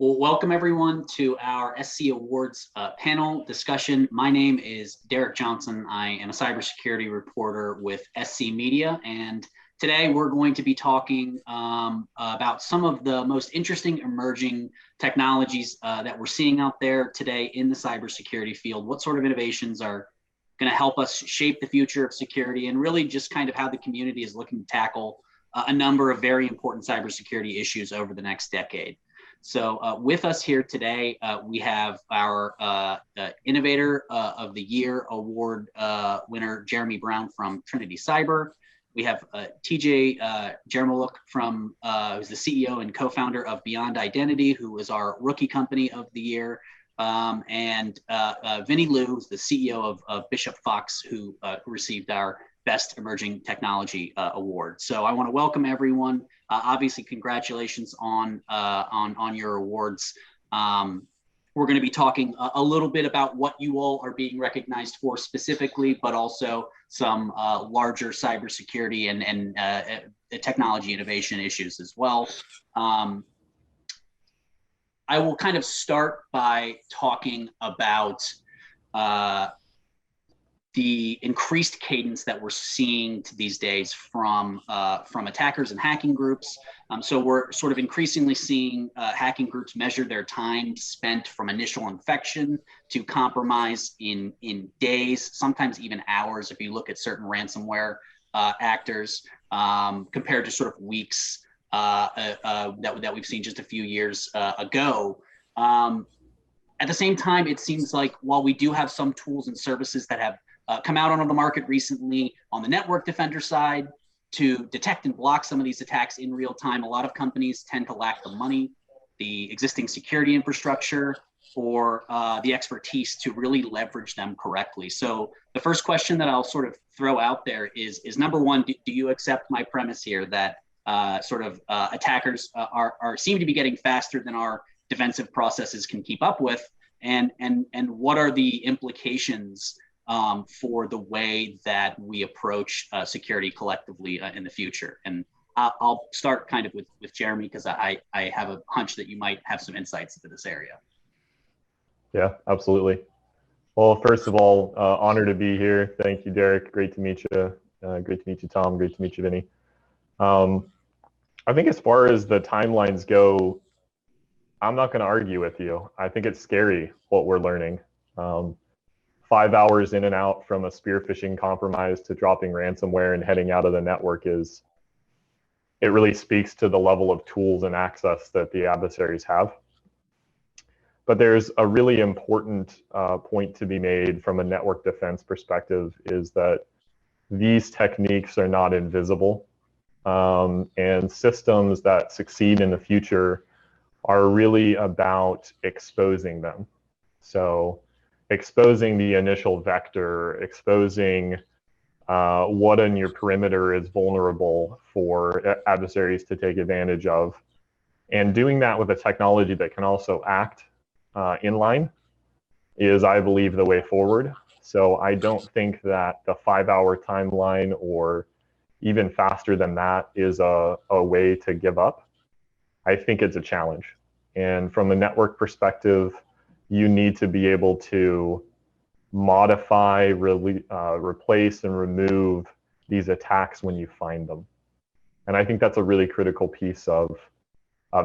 Well, welcome everyone to our SC Awards panel discussion. My name is Derek Johnson. I am a cybersecurity reporter with SC Media, and today we're going to be talking about some of the most interesting emerging technologies that we're seeing out there today in the cybersecurity field. What sort of innovations are going to help us shape the future of security, and really just kind of how the community is looking to tackle a number of very important cybersecurity issues over the next decade. So with us here today, we have our Innovator of the Year Award winner, Jeremy Brown from Trinity Cyber. We have TJ Jermoluk from, who's the CEO and co-founder of Beyond Identity, who was our Rookie Company of the Year. And Vinnie Liu, who's the CEO of Bishop Fox, who received our Best Emerging Technology Award. So I want to welcome everyone. Obviously, congratulations on your awards. We're going to be talking a little bit about what you all are being recognized for specifically, but also some larger cybersecurity and technology innovation issues as well. I will kind of start by talking about the increased cadence that we're seeing these days from attackers and hacking groups. So we're sort of increasingly seeing hacking groups measure their time spent from initial infection to compromise in days, sometimes even hours, if you look at certain ransomware actors, compared to sort of weeks that we've seen just a few years ago. At the same time, it seems like while we do have some tools and services that have come out onto the market recently on the network defender side to detect and block some of these attacks in real time, a lot of companies tend to lack the money, the existing security infrastructure, or the expertise to really leverage them correctly. So the first question that I'll sort of throw out there is number one, do you accept my premise here that attackers seem to be getting faster than our defensive processes can keep up with, and what are the implications for the way that we approach security collectively in the future? And I'll start kind of with Jeremy, because I have a hunch that you might have some insights into this area. Yeah, absolutely. Well, first of all, honored to be here. Thank you, Derek. Great to meet you. Great to meet you, Tom. Great to meet you, Vinny. I think as far as the timelines go, I'm not going to argue with you. I think it's scary what we're learning. 5 hours in and out from a spear phishing compromise to dropping ransomware and heading out of the network it really speaks to the level of tools and access that the adversaries have. But there's a really important point to be made from a network defense perspective, is that these techniques are not invisible. And systems that succeed in the future are really about exposing them. So exposing the initial vector, exposing what in your perimeter is vulnerable for adversaries to take advantage of, and doing that with a technology that can also act inline is, I believe, the way forward. So I don't think that the 5-hour timeline or even faster than that is a way to give up. I think it's a challenge. And from a network perspective, you need to be able to modify, replace, and remove these attacks when you find them. And I think that's a really critical piece of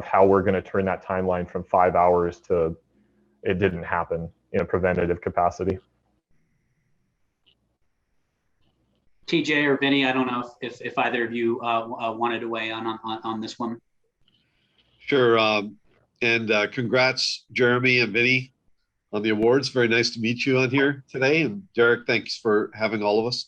how we're going to turn that timeline from 5 hours to it didn't happen in a preventative capacity. TJ or Vinny, I don't know if either of you wanted to weigh on this one. Sure. And congrats, Jeremy and Vinny, on the awards. Very nice to meet you on here today. And Derek, thanks for having all of us.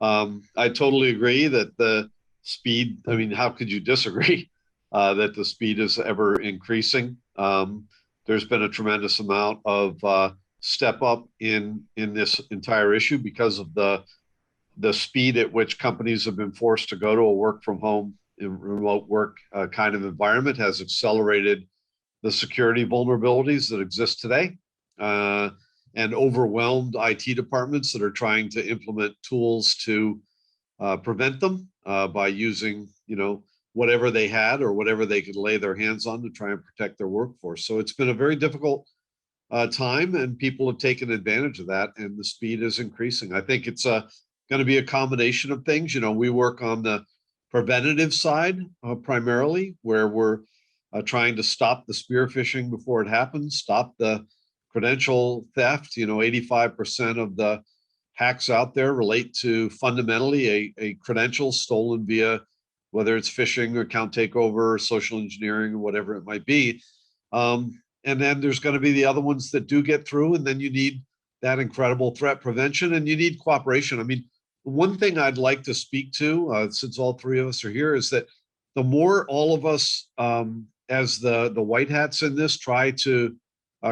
I totally agree that the speed, I mean, how could you disagree that the speed is ever increasing? There's been a tremendous amount of step up in this entire issue because of the speed at which companies have been forced to go to a work from home, remote work kind of environment has accelerated the security vulnerabilities that exist today, and overwhelmed IT departments that are trying to implement tools to prevent them by using, whatever they had or whatever they could lay their hands on to try and protect their workforce. So it's been a very difficult time, and people have taken advantage of that, and the speed is increasing. I think it's going to be a combination of things. You know, we work on the preventative side primarily, where we're trying to stop the spear phishing before it happens, stop the credential theft. You know, 85% of the hacks out there relate to fundamentally a credential stolen via whether it's phishing or account takeover or social engineering or whatever it might be. And then there's going to be the other ones that do get through, and then you need that incredible threat prevention, and you need cooperation. I mean, one thing I'd like to speak to, since all three of us are here, is that the more all of us, as the white hats in this, try to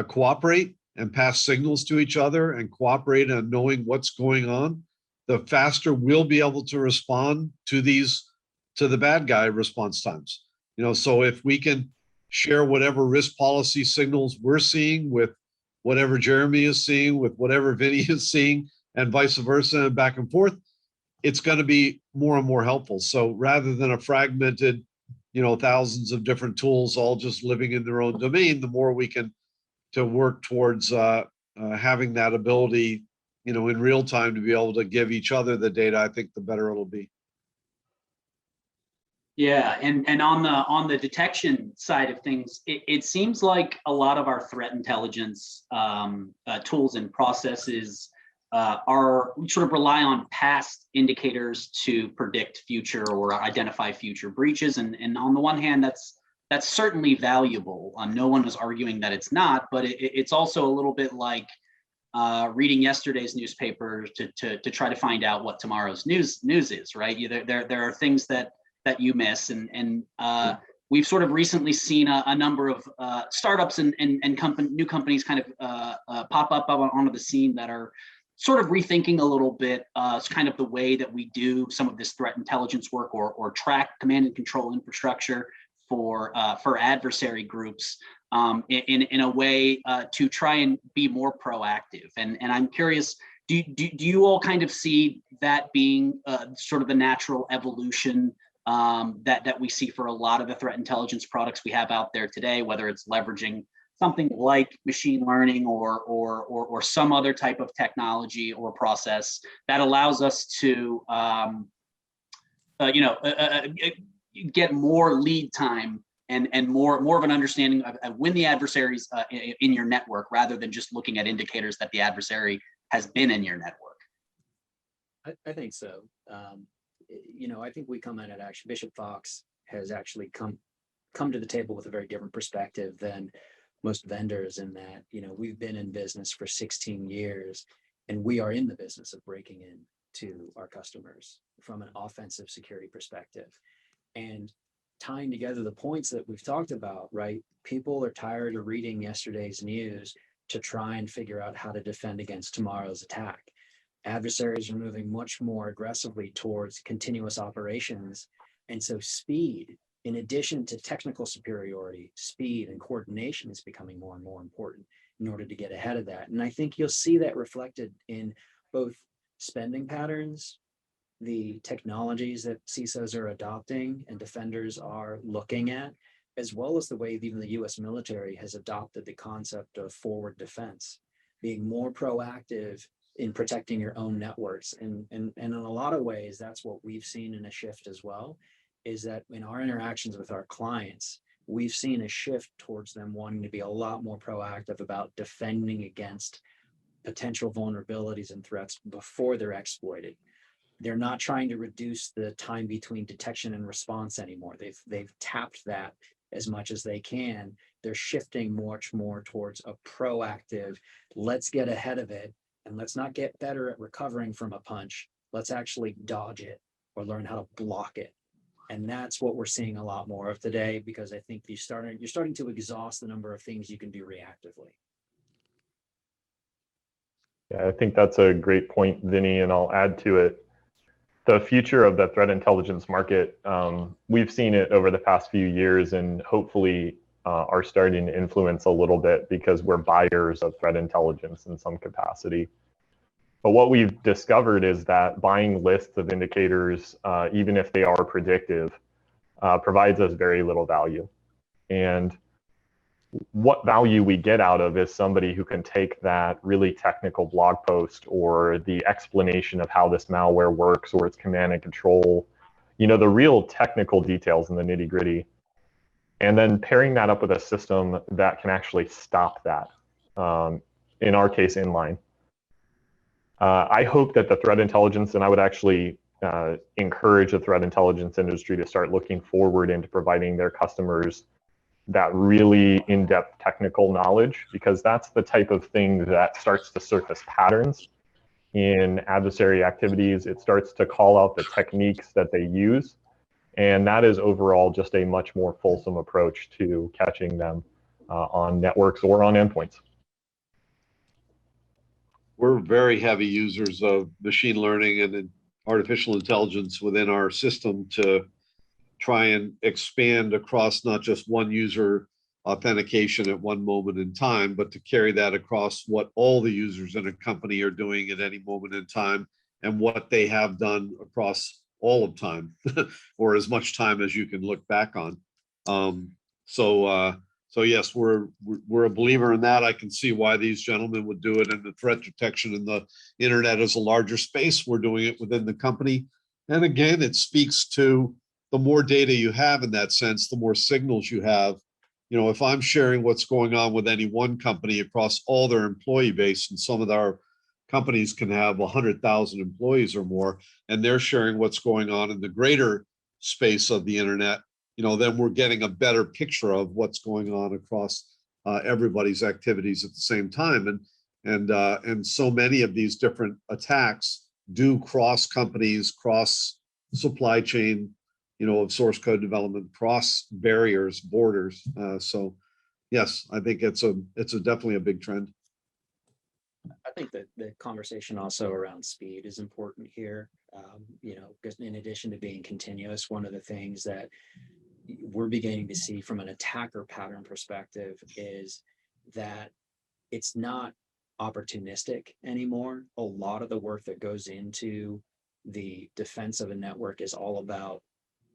cooperate and pass signals to each other and cooperate on knowing what's going on, the faster we'll be able to respond to the bad guy response times. You know, so if we can share whatever risk policy signals we're seeing with whatever Jeremy is seeing, with whatever Vinnie is seeing, and vice versa, and back and forth, it's going to be more and more helpful. So rather than a fragmented, you know, thousands of different tools all just living in their own domain, the more we can to work towards having that ability, you know, in real time to be able to give each other the data, I think the better it'll be. Yeah, and on the detection side of things, it seems like a lot of our threat intelligence tools and processes we sort of rely on past indicators to predict future or identify future breaches. And on the one hand, that's certainly valuable. No one is arguing that it's not, but it's also a little bit like reading yesterday's newspaper to try to find out what tomorrow's news is, right? There are things that you miss, and we've sort of recently seen a number of startups and new companies kind of pop up onto the scene that are sort of rethinking a little bit kind of the way that we do some of this threat intelligence work or track command and control infrastructure for adversary groups in a way to try and be more proactive. And I'm curious, do you all kind of see that being sort of the natural evolution that we see for a lot of the threat intelligence products we have out there today, whether it's leveraging something like machine learning or some other type of technology or process that allows us to get more lead time and more of an understanding of when the adversary's in your network, rather than just looking at indicators that the adversary has been in your network? I think so. I think we come at it, actually, Bishop Fox has actually come to the table with a very different perspective than most vendors, in that, we've been in business for 16 years, and we are in the business of breaking in to our customers from an offensive security perspective. And tying together the points that we've talked about, right? People are tired of reading yesterday's news to try and figure out how to defend against tomorrow's attack. Adversaries are moving much more aggressively towards continuous operations. And so speed, in addition to technical superiority, speed and coordination is becoming more and more important in order to get ahead of that. And I think you'll see that reflected in both spending patterns, the technologies that CISOs are adopting and defenders are looking at, as well as the way even the US military has adopted the concept of forward defense, being more proactive in protecting your own networks. And in a lot of ways, that's what we've seen in a shift as well, is that in our interactions with our clients, we've seen a shift towards them wanting to be a lot more proactive about defending against potential vulnerabilities and threats before they're exploited. They're not trying to reduce the time between detection and response anymore. They've tapped that as much as they can. They're shifting much more towards a proactive, let's get ahead of it, and let's not get better at recovering from a punch. Let's actually dodge it or learn how to block it. And that's what we're seeing a lot more of today, because I think you're starting to exhaust the number of things you can do reactively. Yeah, I think that's a great point, Vinnie, and I'll add to it. The future of the threat intelligence market, we've seen it over the past few years, and hopefully are starting to influence a little bit because we're buyers of threat intelligence in some capacity. But what we've discovered is that buying lists of indicators, even if they are predictive, provides us very little value. And what value we get out of is somebody who can take that really technical blog post or the explanation of how this malware works or its command and control, you know, the real technical details and the nitty gritty, and then pairing that up with a system that can actually stop that, in our case, inline. I hope that the threat intelligence, and I would actually encourage the threat intelligence industry to start looking forward into providing their customers that really in-depth technical knowledge, because that's the type of thing that starts to surface patterns in adversary activities. It starts to call out the techniques that they use. And that is overall just a much more fulsome approach to catching them on networks or on endpoints. We're very heavy users of machine learning and artificial intelligence within our system to try and expand across not just one user authentication at one moment in time, but to carry that across what all the users in a company are doing at any moment in time and what they have done across all of time or as much time as you can look back on. So yes, we're a believer in that. I can see why these gentlemen would do it in the threat detection, and the internet is a larger space. We're doing it within the company. And again, it speaks to the more data you have in that sense, the more signals you have. You know, if I'm sharing what's going on with any one company across all their employee base, and some of our companies can have 100,000 employees or more, and they're sharing what's going on in the greater space of the internet, you know, then we're getting a better picture of what's going on across everybody's activities at the same time. And so many of these different attacks do cross companies, cross supply chain, you know, of source code development, cross barriers, borders. So yes, I think it's definitely a big trend. I think that the conversation also around speed is important here. You know, because in addition to being continuous, one of the things that we're beginning to see from an attacker pattern perspective is that it's not opportunistic anymore. A lot of the work that goes into the defense of a network is all about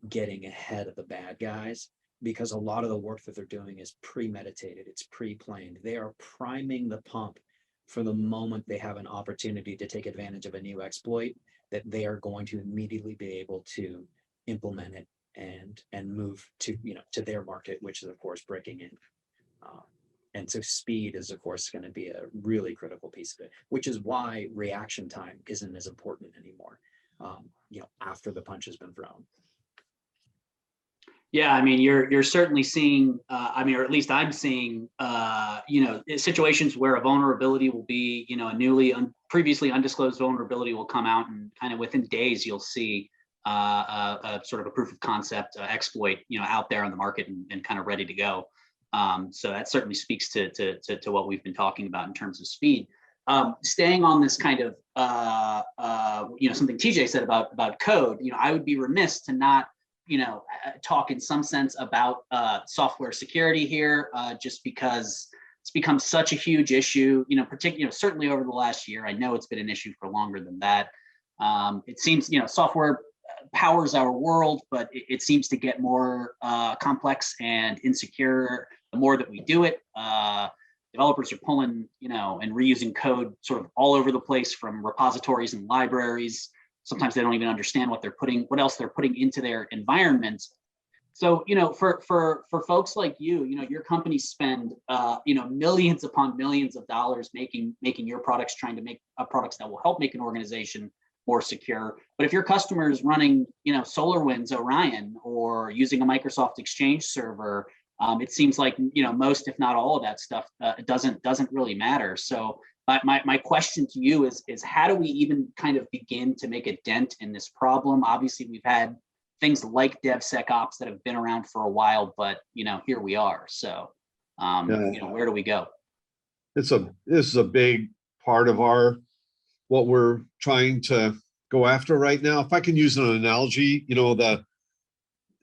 getting ahead of the bad guys, because a lot of the work that they're doing is premeditated, it's pre-planned. They are priming the pump for the moment they have an opportunity to take advantage of a new exploit, that they are going to immediately be able to implement it and move to, you know, to their market, which is of course breaking in. And so speed is of course going to be a really critical piece of it, which is why reaction time isn't as important anymore, you know, after the punch has been thrown. Yeah, I mean, you're certainly seeing, I mean, or at least I'm seeing, you know, situations where a vulnerability will be, you know, a previously undisclosed vulnerability will come out, and kind of within days you'll see a sort of a proof of concept exploit, you know, out there on the market and kind of ready to go. So that certainly speaks to what we've been talking about in terms of speed. Staying on this kind of, you know, something TJ said about code, you know, I would be remiss to not, you know, talk in some sense about software security here, just because it's become such a huge issue, you know, particularly, you know, certainly over the last year. I know it's been an issue for longer than that. It seems, you know, software powers our world, but it seems to get more complex and insecure the more that we do it. Developers are pulling, you know, and reusing code sort of all over the place from repositories and libraries. Sometimes they don't even understand what else they're putting into their environments. So, you know, for folks like you know, your companies spend, you know, millions upon millions of dollars making your products, trying to make products that will help make an organization more secure. But if your customer is running, you know, SolarWinds Orion or using a Microsoft Exchange server, it seems like, you know, most, if not all of that stuff, doesn't really matter. So my question to you is how do we even kind of begin to make a dent in this problem? Obviously, we've had things like DevSecOps that have been around for a while, but, you know, here we are. So, you know, where do we go? This is a big part of what we're trying to go after right now. If I can use an analogy, you know,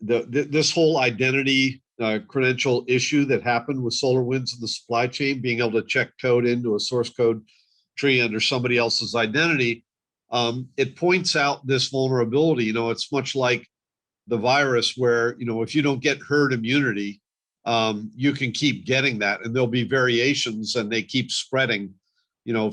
this whole identity credential issue that happened with SolarWinds in the supply chain, being able to check code into a source code tree under somebody else's identity, it points out this vulnerability. You know, it's much like the virus where, if you don't get herd immunity, you can keep getting that, and there'll be variations, and they keep spreading,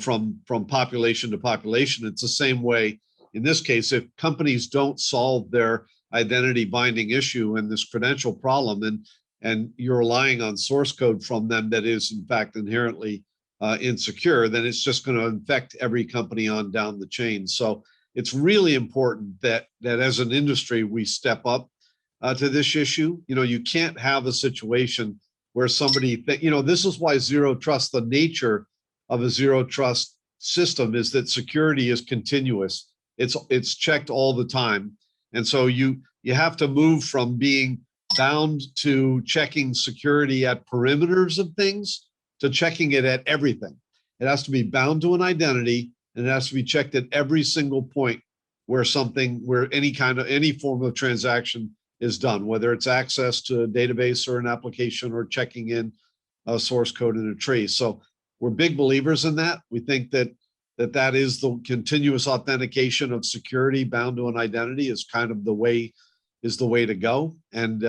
from population to population. It's the same way in this case. If companies don't solve their identity binding issue and this credential problem, and you're relying on source code from them that is in fact inherently insecure, then it's just going to infect every company on down the chain. So it's really important that as an industry we step up to this issue. You can't have a situation where somebody this is why zero trust, the nature of a zero trust system is that security is continuous. It's checked all the time. And so you have to move from being bound to checking security at perimeters of things to checking it at everything. It has to be bound to an identity, and it has to be checked at every single point where any form of transaction is done, whether it's access to a database or an application or checking in a source code in a tree. So we're big believers in that. We think that is the continuous authentication of security bound to an identity is kind of the way to go. And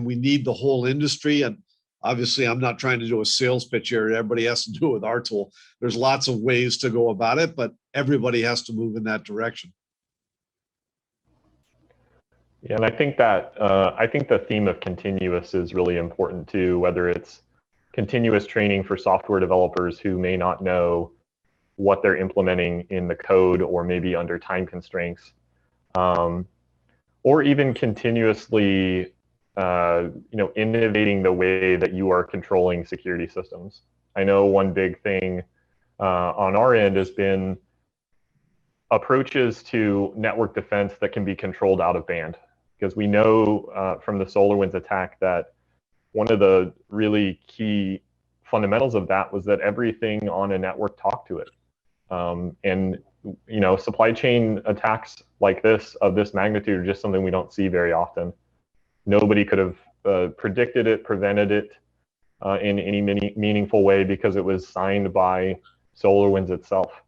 we need the whole industry. And obviously, I'm not trying to do a sales pitch here. Everybody has to do it with our tool. There's lots of ways to go about it, but everybody has to move in that direction. Yeah, and I think the theme of continuous is really important too, whether it's continuous training for software developers who may not know what they're implementing in the code or maybe under time constraints, or even continuously innovating the way that you are controlling security systems. I know one big thing on our end has been approaches to network defense that can be controlled out of band, because we know from the SolarWinds attack that one of the really key fundamentals of that was that everything on a network talked to it. And supply chain attacks like this, of this magnitude, are just something we don't see very often. Nobody could have predicted it, prevented it in any meaningful way, because it was signed by SolarWinds itself.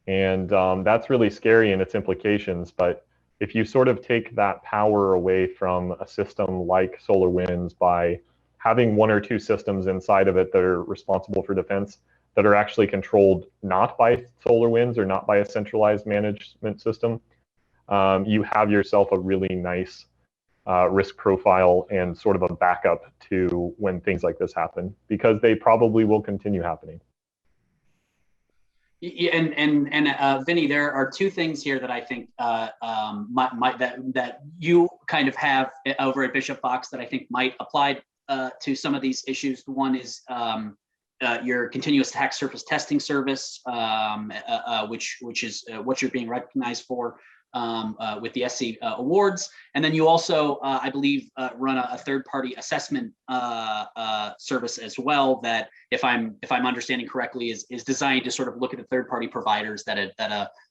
And that's really scary in its implications. But if you sort of take that power away from a system like SolarWinds by having one or two systems inside of it that are responsible for defense, that are actually controlled not by SolarWinds or not by a centralized management system, you have yourself a really nice risk profile and sort of a backup to when things like this happen, because they probably will continue happening. Yeah, and Vinnie, there are two things here that I think that you kind of have over at Bishop Fox that I think might apply to some of these issues. One is your continuous attack surface testing service, which is what you're being recognized for with the SC awards, and then you also, I believe, run a third-party assessment service as well. That, if I'm understanding correctly, is designed to sort of look at the third-party providers that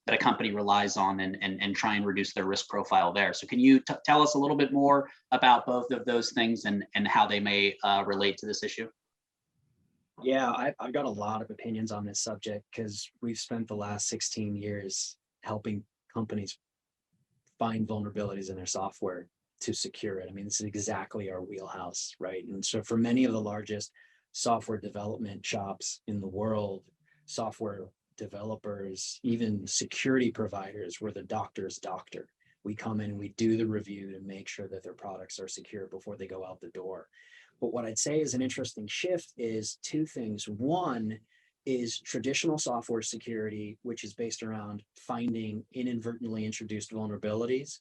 a company relies on and try and reduce their risk profile there. So can you tell us a little bit more about both of those things and how they may relate to this issue? Yeah, I've got a lot of opinions on this subject, because we've spent the last 16 years helping companies find vulnerabilities in their software to secure it. I mean, this is exactly our wheelhouse, right? And so for many of the largest software development shops in the world, software developers, even security providers, we're the doctor's doctor. We come in and we do the review to make sure that their products are secure before they go out the door. But what I'd say is an interesting shift is two things. One is traditional software security, which is based around finding inadvertently introduced vulnerabilities.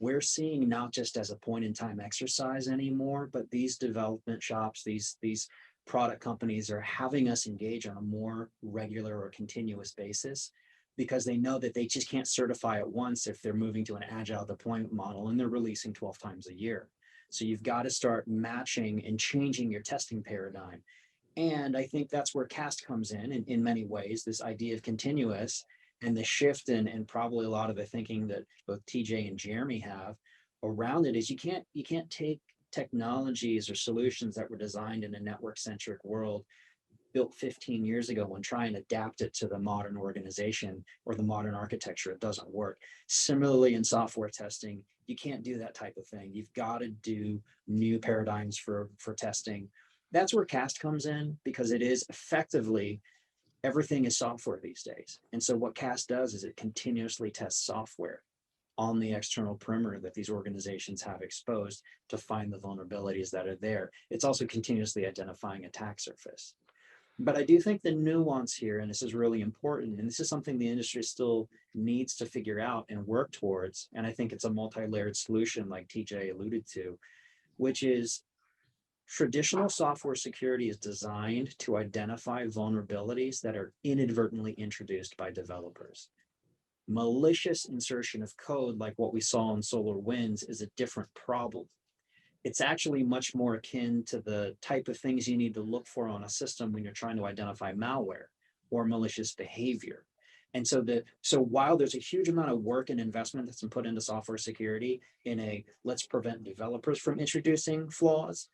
We're seeing not just as a point in time exercise anymore, but these development shops, these product companies are having us engage on a more regular or continuous basis, because they know that they just can't certify at once if they're moving to an agile deployment model and they're releasing 12 times a year. So you've got to start matching and changing your testing paradigm. And I think that's where CAST comes in many ways, this idea of continuous, and the shift and probably a lot of the thinking that both TJ and Jeremy have around it is you can't take technologies or solutions that were designed in a network-centric world built 15 years ago and try and adapt it to the modern organization or the modern architecture. It doesn't work. Similarly, in software testing, You can't do that type of thing. You've got to do new paradigms for testing. That's where CAST comes in, because it is effectively, everything is software these days. And so what CAST does is it continuously tests software on the external perimeter that these organizations have exposed to find the vulnerabilities that are there. It's also continuously identifying attack surface. But I do think the nuance here, and this is really important, and this is something the industry still needs to figure out and work towards, and I think it's a multi-layered solution like TJ alluded to, which is traditional software security is designed to identify vulnerabilities that are inadvertently introduced by developers. Malicious insertion of code, like what we saw in SolarWinds, is a different problem. It's actually much more akin to the type of things you need to look for on a system when you're trying to identify malware or malicious behavior. And so while there's a huge amount of work and investment that's been put into software security in a let's prevent developers from introducing flaws,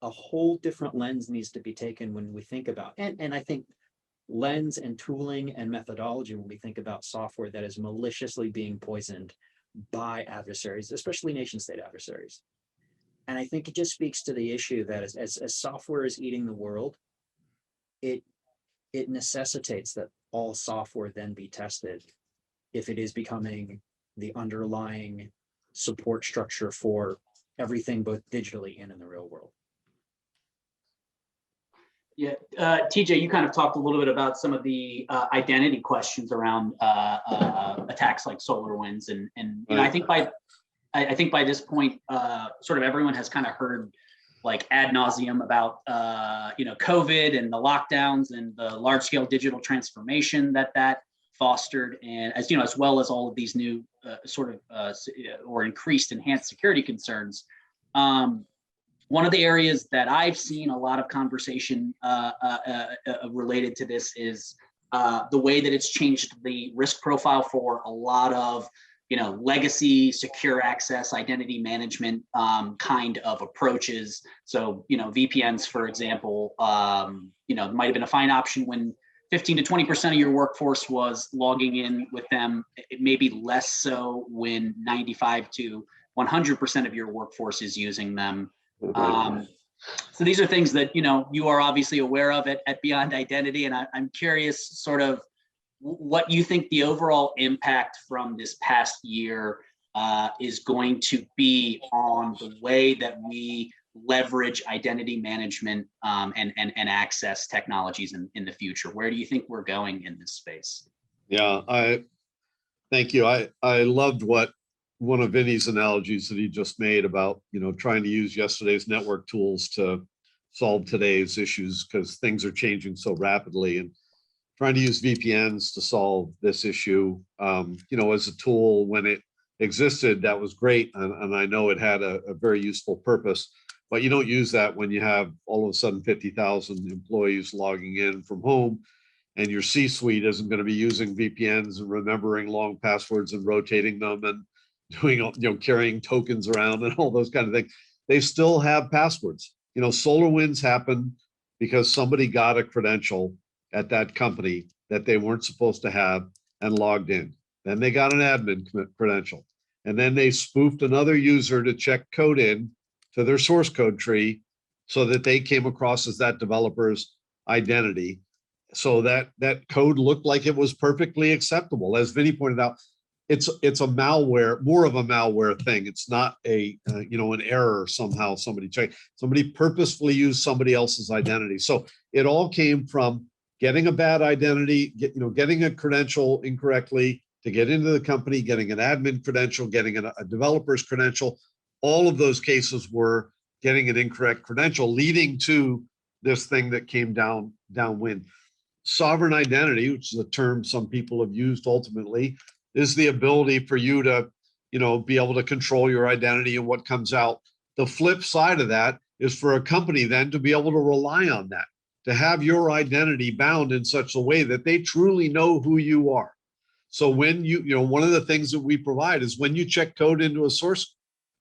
a whole different lens needs to be taken when we think about, and I think lens and tooling and methodology when we think about software that is maliciously being poisoned by adversaries, especially nation state adversaries. And I think it just speaks to the issue that as software is eating the world, it necessitates that all software then be tested if it is becoming the underlying support structure for everything, both digitally and in the real world. Yeah, TJ, you kind of talked a little bit about some of the identity questions around attacks like SolarWinds, and you know, I think by this point, sort of everyone has kind of heard like ad nauseum about you know, COVID and the lockdowns and the large scale digital transformation that fostered, and as you know, as well as all of these new sort of or increased enhanced security concerns. One of the areas that I've seen a lot of conversation related to this is the way that it's changed the risk profile for a lot of, you know, legacy secure access identity management kind of approaches. So, you know, VPNs, for example, you know, might have been a fine option when 15 to 20% of your workforce was logging in with them. It may be less so when 95 to 100% of your workforce is using them. So these are things that, you know, you are obviously aware of at Beyond Identity, and I'm curious sort of what you think the overall impact from this past year is going to be on the way that we leverage identity management and access technologies in the future. Where do you think we're going in this space? Yeah, thank you. I loved what one of Vinnie's analogies that he just made about, you know, trying to use yesterday's network tools to solve today's issues because things are changing so rapidly, and trying to use VPNs to solve this issue, you know, as a tool when it existed, that was great. And I know it had a very useful purpose, but you don't use that when you have all of a sudden 50,000 employees logging in from home, and your C-suite isn't going to be using VPNs and remembering long passwords and rotating them and doing, you know, carrying tokens around and all those kind of things. They still have passwords. You know, SolarWinds happened because somebody got a credential at that company that they weren't supposed to have and logged in. Then they got an admin credential, and then they spoofed another user to check code in to their source code tree so that they came across as that developer's identity, so that code looked like it was perfectly acceptable. As Vinnie pointed out, it's a malware, more of a malware thing. It's not a you know, an error somehow somebody purposefully used somebody else's identity. So it all came from getting a bad identity, getting a credential incorrectly to get into the company, getting an admin credential, getting a developer's credential. All of those cases were getting an incorrect credential, leading to this thing that came downwind. Sovereign identity, which is a term some people have used ultimately, is the ability for you to, you know, be able to control your identity and what comes out. The flip side of that is for a company then to be able to rely on that, to have your identity bound in such a way that they truly know who you are. So when you know, one of the things that we provide is when you check code into a source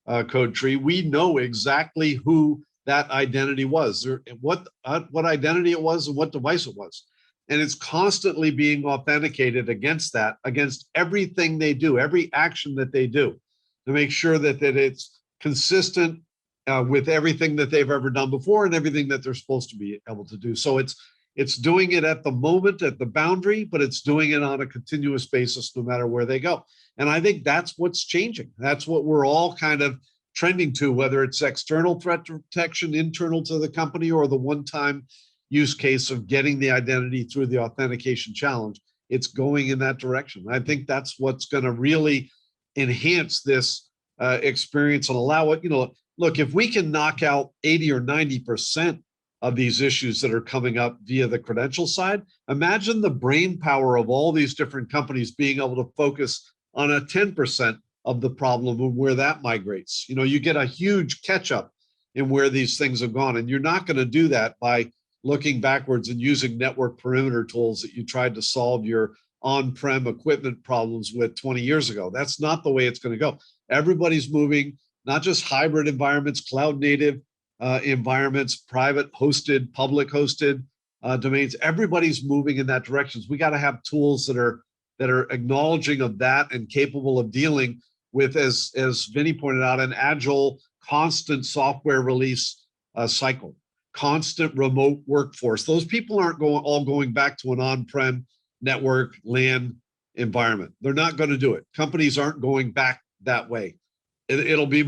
code tree, we know exactly who that identity was, or what identity it was and what device it was. And it's constantly being authenticated against that, against everything they do, every action that they do. to make sure that it's consistent with everything that they've ever done before and everything that they're supposed to be able to do. So it's doing it at the moment, at the boundary, but it's doing it on a continuous basis, no matter where they go. And I think that's what's changing. That's what we're all kind of trending to, whether it's external threat protection, internal to the company, or the one-time use case of getting the identity through the authentication challenge. It's going in that direction. I think that's what's going to really enhance this experience and allow it, look, if we can knock out 80 or 90% of these issues that are coming up via the credential side, imagine the brain power of all these different companies being able to focus on a 10% of the problem and where that migrates. You get a huge catch up in where these things have gone. And you're not going to do that by looking backwards and using network perimeter tools that you tried to solve your on-prem equipment problems with 20 years ago. That's not the way it's going to go. Everybody's moving, not just hybrid environments, cloud native environments, private hosted, public hosted domains. Everybody's moving in that direction. We got to have tools that are acknowledging of that and capable of dealing with, as Vinnie pointed out, an agile, constant software release cycle, constant remote workforce. Those people aren't all going back to an on-prem network LAN environment. They're not going to do it. Companies aren't going back that way. It'll be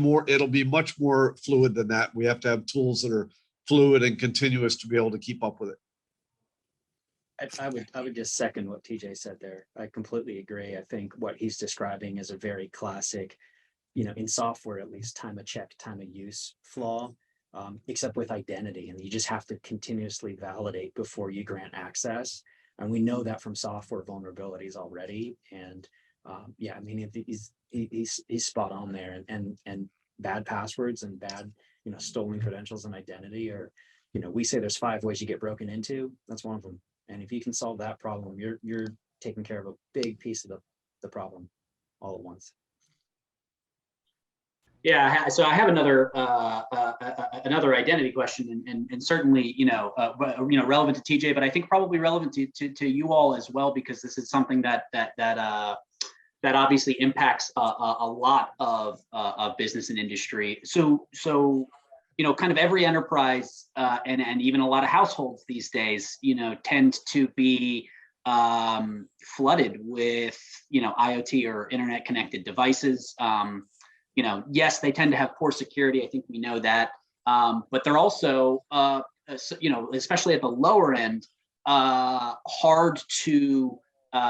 much more fluid than that. We have to have tools that are fluid and continuous to be able to keep up with it. I would just second what TJ said there. I completely agree. I think what he's describing is a very classic, in software at least, time of check, time of use flaw, except with identity. And you just have to continuously validate before you grant access. And we know that from software vulnerabilities already. And yeah, I mean, he's spot on there. And bad passwords and bad, stolen credentials and identity are, we say there's 5 ways you get broken into. That's one of them. And if you can solve that problem, you're taking care of a big piece of the problem all at once. Yeah, so I have another identity question, and certainly relevant to TJ, but I think probably relevant to you all as well, because this is something that obviously impacts a lot of business and industry. So kind of every enterprise and even a lot of households these days, tend to be flooded with IoT or internet connected devices. Yes, they tend to have poor security. I think we know that, but they're also especially at the lower end, hard to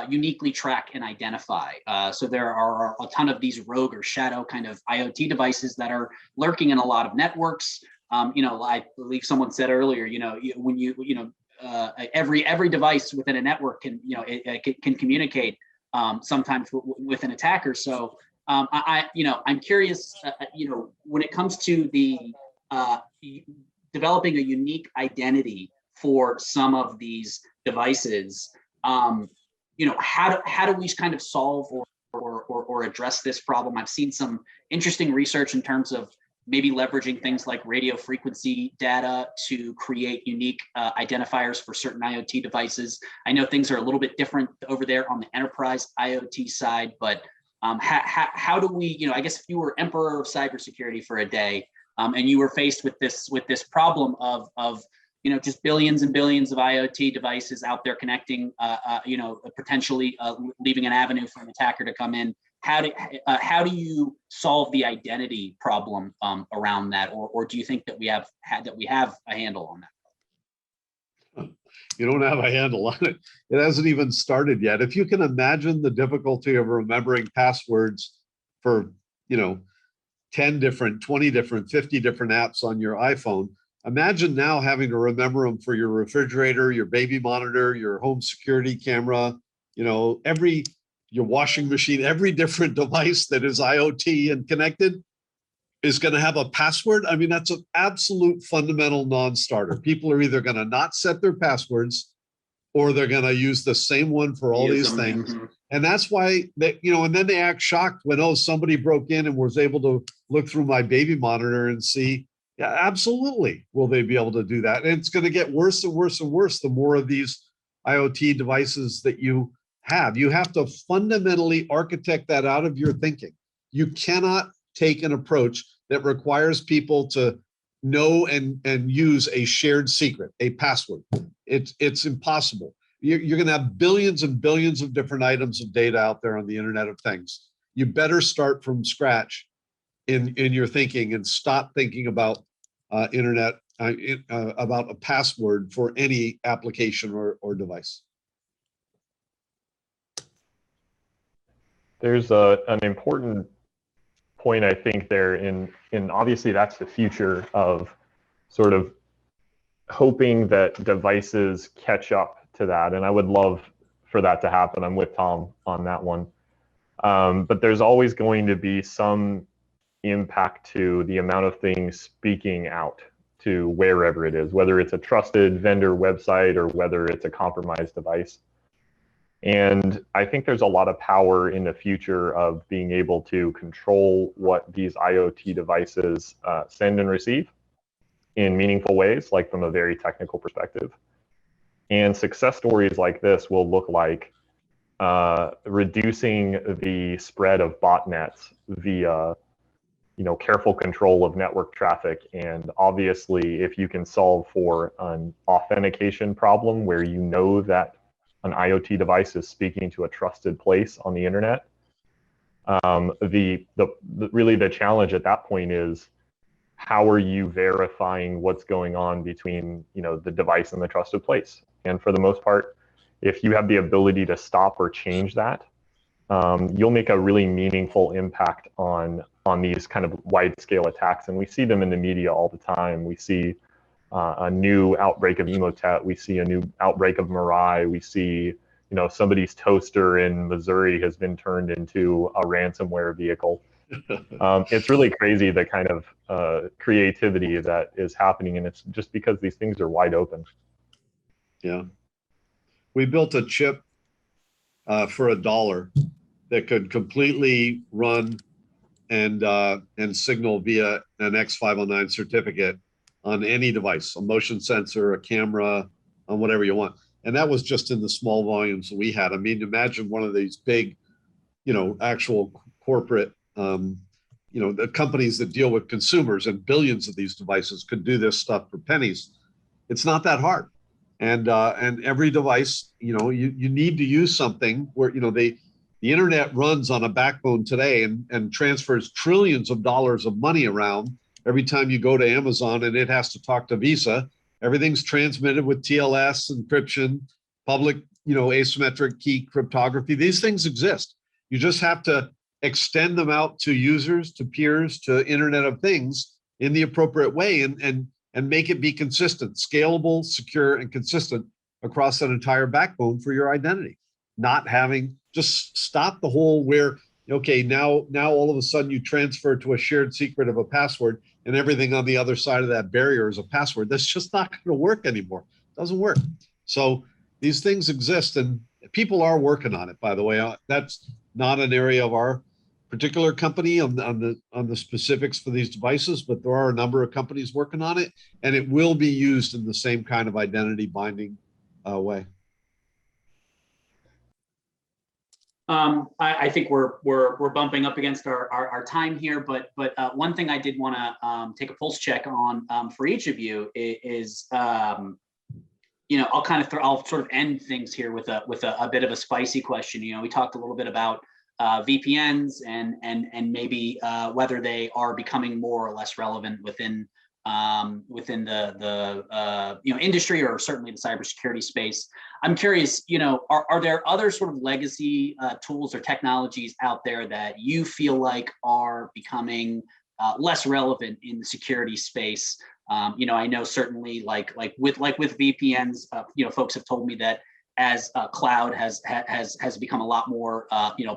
uniquely track and identify. So there are a ton of these rogue or shadow kind of IoT devices that are lurking in a lot of networks. I believe someone said earlier, when every device within a network can can communicate sometimes with an attacker. So I'm curious, when it comes to the developing a unique identity for some of these devices. How do we kind of solve or address this problem? I've seen some interesting research in terms of maybe leveraging things like radio frequency data to create unique identifiers for certain IoT devices. I know things are a little bit different over there on the enterprise IoT side, but how do we, I guess if you were emperor of cybersecurity for a day, and you were faced with this problem of just billions and billions of IoT devices out there connecting, potentially leaving an avenue for an attacker to come in. How do you solve the identity problem around that, or do you think that we have a handle on that? You don't have a handle on it. It hasn't even started yet. If you can imagine the difficulty of remembering passwords for 10 different, 20 different, 50 different apps on your iPhone. Imagine now having to remember them for your refrigerator, your baby monitor, your home security camera, your washing machine, every different device that is IoT and connected is going to have a password. I mean, that's an absolute fundamental non-starter. People are either going to not set their passwords or they're going to use the same one for all these things. Mm-hmm. And that's why and then they act shocked when, somebody broke in and was able to look through my baby monitor and see. Yeah, absolutely. Will they be able to do that? And it's going to get worse and worse and worse the more of these IoT devices that you have. You have to fundamentally architect that out of your thinking. You cannot take an approach that requires people to know and use a shared secret, a password. It's impossible. You're going to have billions and billions of different items of data out there on the Internet of Things. You better start from scratch in your thinking and stop thinking about about a password for any application or device. There's an important point, I think, there in obviously that's the future of sort of hoping that devices catch up to that. And I would love for that to happen. I'm with Tom on that one. But there's always going to be some impact to the amount of things speaking out to wherever it is, whether it's a trusted vendor website or whether it's a compromised device. And I think there's a lot of power in the future of being able to control what these IoT devices send and receive in meaningful ways, like from a very technical perspective. And success stories like this will look like reducing the spread of botnets via careful control of network traffic. And obviously, if you can solve for an authentication problem where you know that an IoT device is speaking to a trusted place on the internet, really the challenge at that point is how are you verifying what's going on between the device and the trusted place? And for the most part, if you have the ability to stop or change that, you'll make a really meaningful impact on these kind of wide-scale attacks. And we see them in the media all the time. We see a new outbreak of Emotet. We see a new outbreak of Mirai. We see, somebody's toaster in Missouri has been turned into a ransomware vehicle. It's really crazy the kind of creativity that is happening, and it's just because these things are wide open. Yeah, we built a chip for $1 that could completely run and signal via an X509 certificate on any device, a motion sensor, a camera, on whatever you want. And that was just in the small volumes that we had. I mean, imagine one of these big, actual corporate, the companies that deal with consumers and billions of these devices could do this stuff for pennies. It's not that hard. And every device, you need to use something where, the internet runs on a backbone today and transfers trillions of dollars of money around. Every time you go to Amazon and it has to talk to Visa, everything's transmitted with TLS, encryption, public, asymmetric key cryptography. These things exist. You just have to extend them out to users, to peers, to Internet of Things in the appropriate way and make it be consistent, scalable, secure, and consistent across that entire backbone for your identity. Not having, just stop the whole where, okay, now all of a sudden you transfer to a shared secret of a password and everything on the other side of that barrier is a password. That's just not going to work anymore. It doesn't work. So these things exist and people are working on it, by the way. That's not an area of our particular company on the specifics for these devices, but there are a number of companies working on it, and it will be used in the same kind of identity binding way. I think we're bumping up against our time here, but one thing I did want to take a pulse check on for each of you is I'll sort of end things here with a bit of a spicy question. We talked a little bit about VPNs and maybe whether they are becoming more or less relevant within the industry or certainly the cybersecurity space. I'm curious, are there other sort of legacy tools or technologies out there that you feel like are becoming less relevant in the security space? I know certainly like with VPNs, folks have told me that as cloud has become a lot more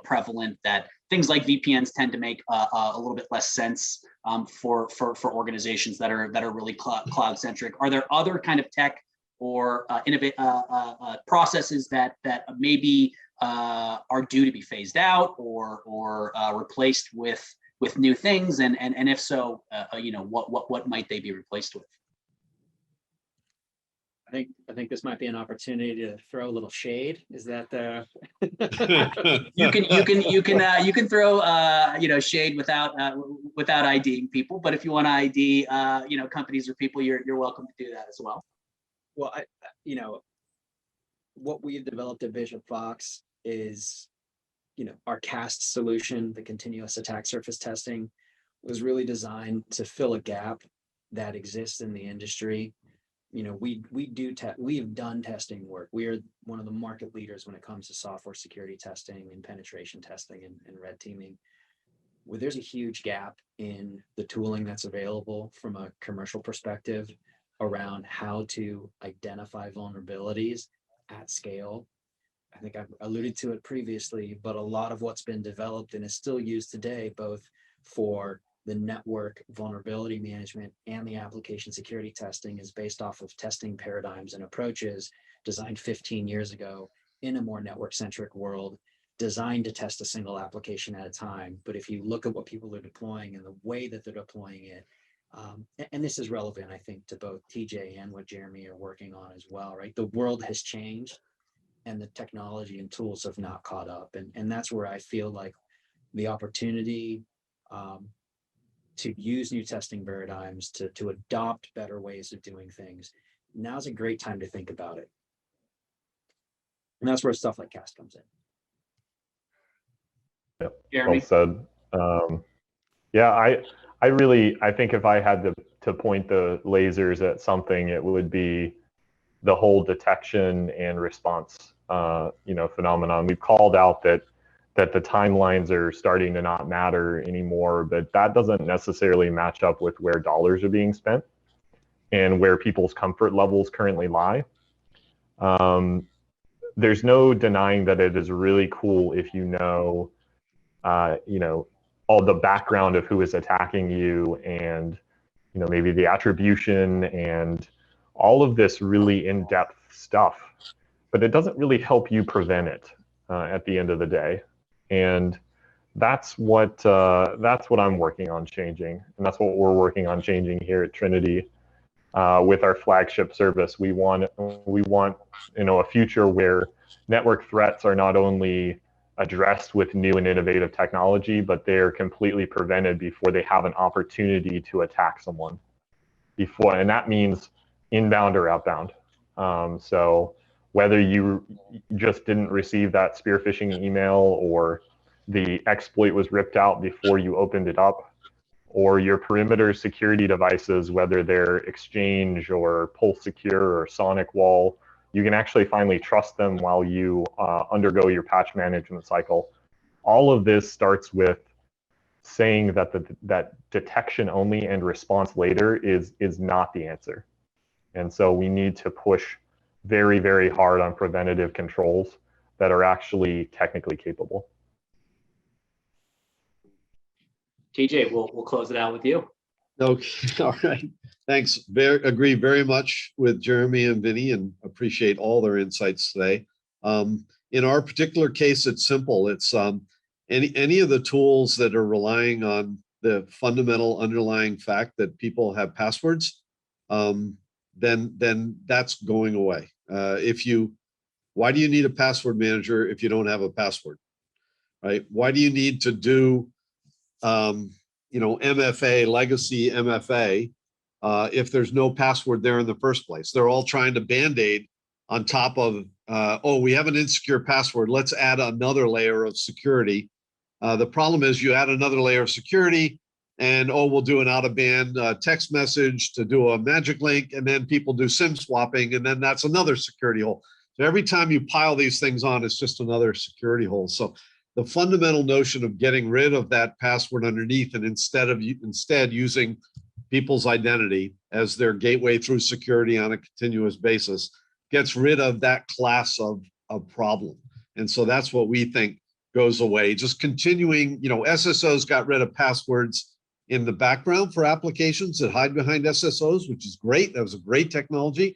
prevalent, that things like VPNs tend to make a little bit less sense for organizations that are really cloud centric. Are there other kind of tech or processes that maybe are due to be phased out or replaced with new things? And if so, what might they be replaced with? I think this might be an opportunity to throw a little shade. Is that the? You can throw shade without IDing people, but if you want to ID companies or people, you're welcome to do that as well. Well, what we've developed at Bishop Fox is, our CAST solution, the continuous attack surface testing, was really designed to fill a gap that exists in the industry. We've done testing work. We are one of the market leaders when it comes to software security testing and penetration testing and red teaming. Well, there's a huge gap in the tooling that's available from a commercial perspective around how to identify vulnerabilities at scale. I think I've alluded to it previously, but a lot of what's been developed and is still used today, both for the network vulnerability management and the application security testing, is based off of testing paradigms and approaches designed 15 years ago in a more network-centric world, designed to test a single application at a time. But if you look at what people are deploying and the way that they're deploying it, and this is relevant, I think, to both TJ and what Jeremy are working on as well, right? The world has changed and the technology and tools have not caught up. And that's where I feel like the opportunity to use new testing paradigms, to adopt better ways of doing things, now's a great time to think about it. And that's where stuff like CAST comes in. Yep, Jeremy? well said. I think if I had to point the lasers at something, it would be the whole detection and response phenomenon. We've called out that the timelines are starting to not matter anymore, but that doesn't necessarily match up with where dollars are being spent and where people's comfort levels currently lie. There's no denying that it is really cool if all the background of who is attacking you and maybe the attribution and all of this really in-depth stuff, but it doesn't really help you prevent it at the end of the day. And that's what I'm working on changing, and that's what we're working on changing here at Trinity with our flagship service. We want a future where network threats are not only addressed with new and innovative technology, but they're completely prevented before they have an opportunity to attack someone. And that means inbound or outbound. So whether you just didn't receive that spear phishing email, or the exploit was ripped out before you opened it up, or your perimeter security devices, whether they're Exchange or Pulse Secure or Sonic Wall, you can actually finally trust them while you undergo your patch management cycle. All of this starts with saying that that detection only and response later is not the answer. And so we need to push very, very hard on preventative controls that are actually technically capable. TJ, we'll close it out with you. Okay, all right. Thanks. Agree very much with Jeremy and Vinnie, and appreciate all their insights today. In our particular case, it's simple. It's any of the tools that are relying on the fundamental underlying fact that people have passwords, then that's going away. Why do you need a password manager if you don't have a password, right? Why do you need to do MFA, legacy MFA, if there's no password there in the first place? They're all trying to Band-Aid on top of, we have an insecure password, let's add another layer of security. The problem is you add another layer of security and, we'll do an out-of-band text message to do a magic link, and then people do SIM swapping, and then that's another security hole. So every time you pile these things on, it's just another security hole. So the fundamental notion of getting rid of that password underneath, and instead using people's identity as their gateway through security on a continuous basis, gets rid of that class of problem. And so that's what we think goes away. Just continuing, SSOs got rid of passwords in the background for applications that hide behind SSOs, which is great. That was a great technology,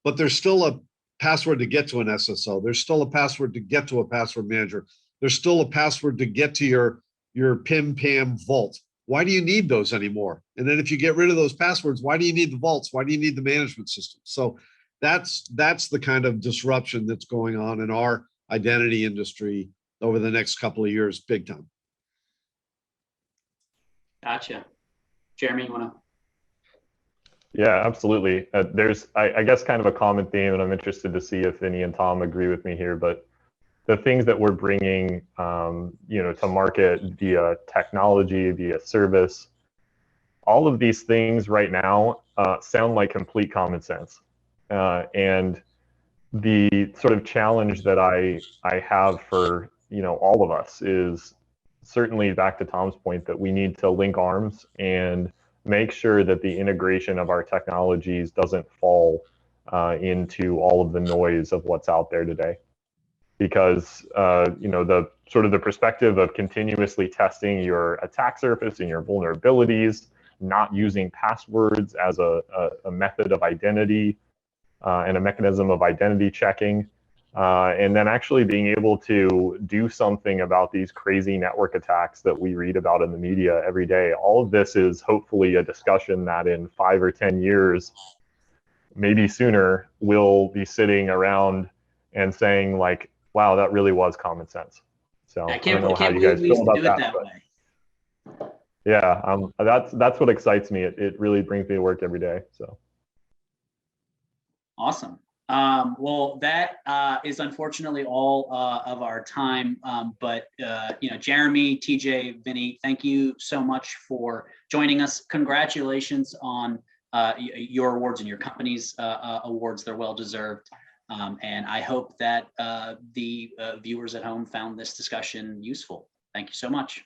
but there's still a password to get to an SSO. There's still a password to get to a password manager. There's still a password to get to your PIM-PAM vault. Why do you need those anymore? And then if you get rid of those passwords, why do you need the vaults? Why do you need the management system? So That's the kind of disruption that's going on in our identity industry over the next couple of years, big time. Gotcha. Jeremy, you want to? Yeah, absolutely. There's, I guess, kind of a common theme, and I'm interested to see if Vinnie and Tom agree with me here. But the things that we're bringing, to market via technology, via service, all of these things right now sound like complete common sense. And the sort of challenge that I have for all of us is certainly back to Tom's point that we need to link arms and make sure that the integration of our technologies doesn't fall into all of the noise of what's out there today. Because the sort of the perspective of continuously testing your attack surface and your vulnerabilities, not using passwords as a method of identity and a mechanism of identity checking, and then actually being able to do something about these crazy network attacks that we read about in the media every day. All of this is hopefully a discussion that in 5 or 10 years, maybe sooner, we'll be sitting around and saying like, wow, that really was common sense. So I don't know how you guys feel about that. But yeah, that's what excites me. It really brings me to work every day. So awesome. Well, that is unfortunately all of our time. But Jeremy, TJ, Vinnie, thank you so much for joining us. Congratulations on your awards and your company's awards. They're well deserved. And I hope that the viewers at home found this discussion useful. Thank you so much.